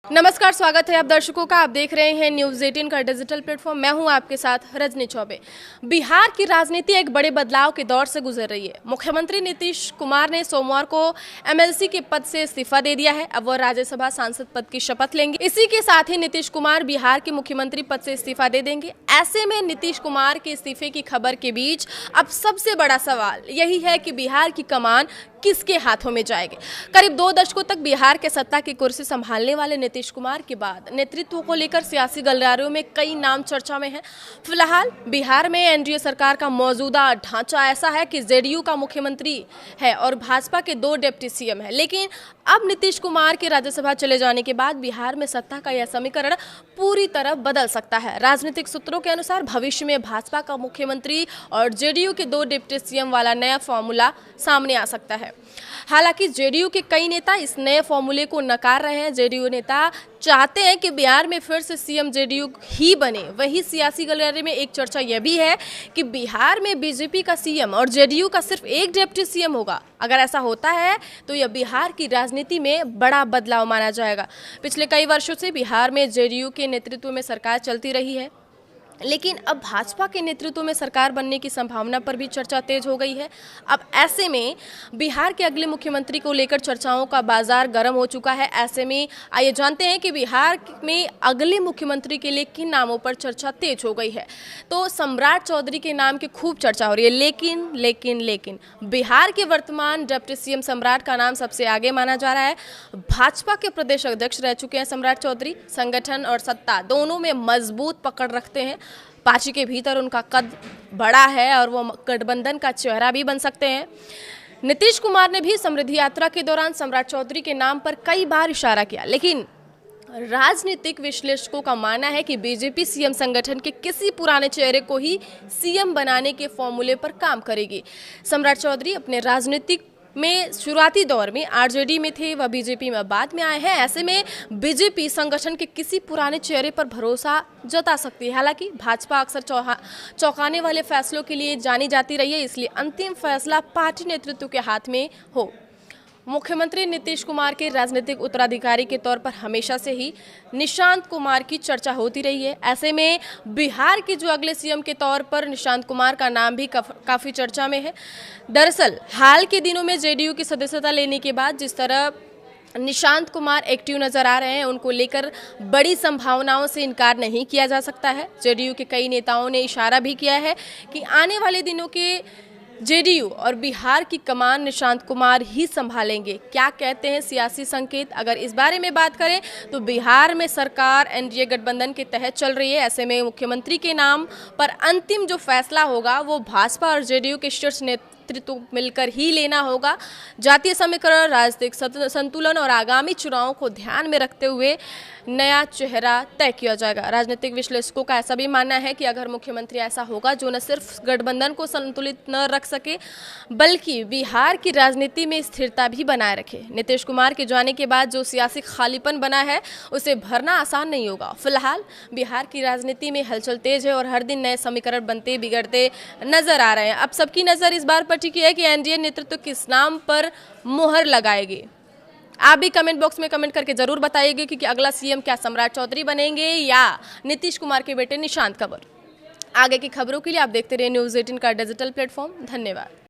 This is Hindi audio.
नमस्कार, स्वागत है आप दर्शकों का। आप देख रहे हैं न्यूज़ 18 का डिजिटल प्लेटफॉर्म। मैं हूं आपके साथ रजनी चौबे। बिहार की राजनीति एक बड़े बदलाव के दौर से गुजर रही है। मुख्यमंत्री नीतीश कुमार ने सोमवार को एमएलसी के पद से इस्तीफा दे दिया है। अब वह राज्यसभा सांसद पद की शपथ लेंगे। इसी के साथ ही नीतीश कुमार बिहार के मुख्यमंत्री पद से इस्तीफा दे देंगे। ऐसे में नीतीश कुमार के इस्तीफे की खबर के बीच अब सबसे बड़ा सवाल यही है कि बिहार की कमान किसके हाथों में जाएगी। करीब 2 दशकों तक बिहार के सत्ता की कुर्सी संभालने वाले नीतीश कुमार के बाद नेतृत्व को लेकर सियासी गलियारों में कई नाम चर्चा में हैं। फिलहाल बिहार में एनडीए सरकार का मौजूदा ढांचा ऐसा है कि जेडीयू का मुख्यमंत्री है और भाजपा के 2 डिप्टी सीएम हैं। लेकिन अब नीतीश कुमार के राज्यसभा चले जाने के बाद बिहार में सत्ता का यह समीकरण पूरी तरह बदल सकता है। राजनीतिक सूत्रों के अनुसार भविष्य में भाजपा का मुख्यमंत्री और जेडीयू के 2 डिप्टी सीएम वाला नया फॉर्मूला सामने आ सकता है। हालांकि जेडीयू के कई नेता इस नए फॉर्मूले को नकार रहे हैं। जेडीयू नेता चाहते हैं कि बिहार में फिर से सीएम जेडीयू ही बने। वहीं सियासी गलियारे में एक चर्चा यह भी है कि बिहार में बीजेपी का सीएम और जेडीयू का सिर्फ एक डिप्टी सीएम होगा। अगर ऐसा होता है तो यह बिहार की राजनीति में बड़ा बदलाव माना जाएगा। पिछले कई वर्षों से बिहार में जेडीयू के नेतृत्व में सरकार चलती रही है, लेकिन अब भाजपा के नेतृत्व में सरकार बनने की संभावना पर भी चर्चा तेज हो गई है। अब ऐसे में बिहार के अगले मुख्यमंत्री को लेकर चर्चाओं का बाजार गर्म हो चुका है। ऐसे में आइए जानते हैं कि बिहार में अगले मुख्यमंत्री के लिए किन नामों पर चर्चा तेज हो गई है। तो सम्राट चौधरी के नाम की खूब चर्चा हो रही है, लेकिन बिहार के वर्तमान डिप्टी सीएम सम्राट का नाम सबसे आगे माना जा रहा है। भाजपा के प्रदेश अध्यक्ष रह चुके हैं सम्राट चौधरी। संगठन और सत्ता दोनों में मजबूत पकड़ रखते हैं। पार्टी के भीतर उनका कद बड़ा है और वो गठबंधन का चेहरा भी बन सकते हैं। नीतीश कुमार ने भी समृद्धि यात्रा के दौरान सम्राट चौधरी के नाम पर कई बार इशारा किया, लेकिन राजनीतिक विश्लेषकों का मानना है कि बीजेपी सीएम संगठन के किसी पुराने चेहरे को ही सीएम बनाने के फॉर्मूले पर काम करेगी। सम्राट चौधरी अपने राजनीतिक में शुरुआती दौर में आरजेडी में थे, वह बीजेपी में बाद में आए हैं। ऐसे में बीजेपी संगठन के किसी पुराने चेहरे पर भरोसा जता सकती है। हालांकि भाजपा अक्सर चौंकाने वाले फैसलों के लिए जानी जाती रही है, इसलिए अंतिम फैसला पार्टी नेतृत्व के हाथ में हो। मुख्यमंत्री नीतीश कुमार के राजनीतिक उत्तराधिकारी के तौर पर हमेशा से ही निशांत कुमार की चर्चा होती रही है। ऐसे में बिहार के जो अगले सीएम के तौर पर निशांत कुमार का नाम भी काफ़ी चर्चा में है। दरअसल हाल के दिनों में जेडीयू की सदस्यता लेने के बाद जिस तरह निशांत कुमार एक्टिव नजर आ रहे हैं, उनको लेकर बड़ी संभावनाओं से इनकार नहीं किया जा सकता है। जेडीयू के कई नेताओं ने इशारा भी किया है कि आने वाले दिनों के जेडीयू और बिहार की कमान निशांत कुमार ही संभालेंगे। क्या कहते हैं सियासी संकेत? अगर इस बारे में बात करें तो बिहार में सरकार एनडीए गठबंधन के तहत चल रही है। ऐसे में मुख्यमंत्री के नाम पर अंतिम जो फैसला होगा वो भाजपा और जेडीयू के शीर्ष नेतृत्व मिलकर ही लेना होगा। जातीय समीकरण, राजनीतिक संतुलन और आगामी चुनावों को ध्यान में रखते हुए नया चेहरा तय किया जाएगा। राजनीतिक विश्लेषकों का ऐसा भी मानना है कि अगर मुख्यमंत्री ऐसा होगा जो न सिर्फ गठबंधन को संतुलित न रख सके बल्कि बिहार की राजनीति में स्थिरता भी बनाए रखे। नीतीश कुमार के जाने के बाद जो सियासी खालीपन बना है उसे भरना आसान नहीं होगा। फिलहाल बिहार की राजनीति में हलचल तेज है और हर दिन नए समीकरण बनते बिगड़ते नजर आ रहे हैं। अब सबकी नजर इस बार पर टिकी है कि एनडीए नेतृत्व किस नाम पर मुहर लगाएगी। आप भी कमेंट बॉक्स में कमेंट करके जरूर बताइएगा कि अगला सीएम क्या सम्राट चौधरी बनेंगे या नीतीश कुमार के बेटे निशांत कुमार। आगे की खबरों के लिए आप देखते रहिए न्यूज़ 18 का डिजिटल प्लेटफॉर्म। धन्यवाद।